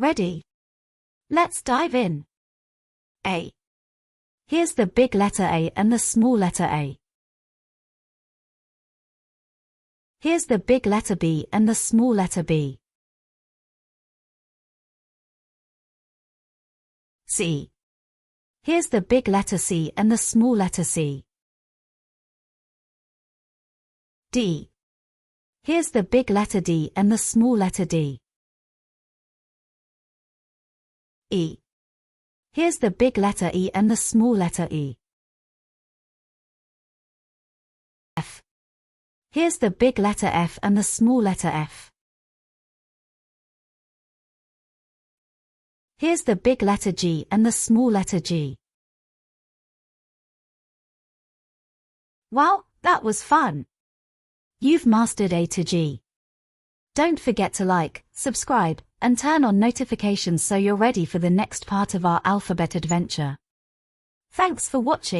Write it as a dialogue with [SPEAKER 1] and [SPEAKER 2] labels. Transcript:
[SPEAKER 1] Ready? Let's dive in. A. Here's the big letter A and the small letter A. Here's the big letter B and the small letter B. C. Here's the big letter C and the small letter C. D. Here's the big letter D and the small letter D. E. Here's the big letter E and the small letter E. F. Here's the big letter F and the small letter F. Here's the big letter G and the small letter G. Wow, that was fun! You've mastered A to G. Don't forget to like, subscribe, and turn on notifications so you're ready for the next part of our alphabet adventure. Thanks for watching.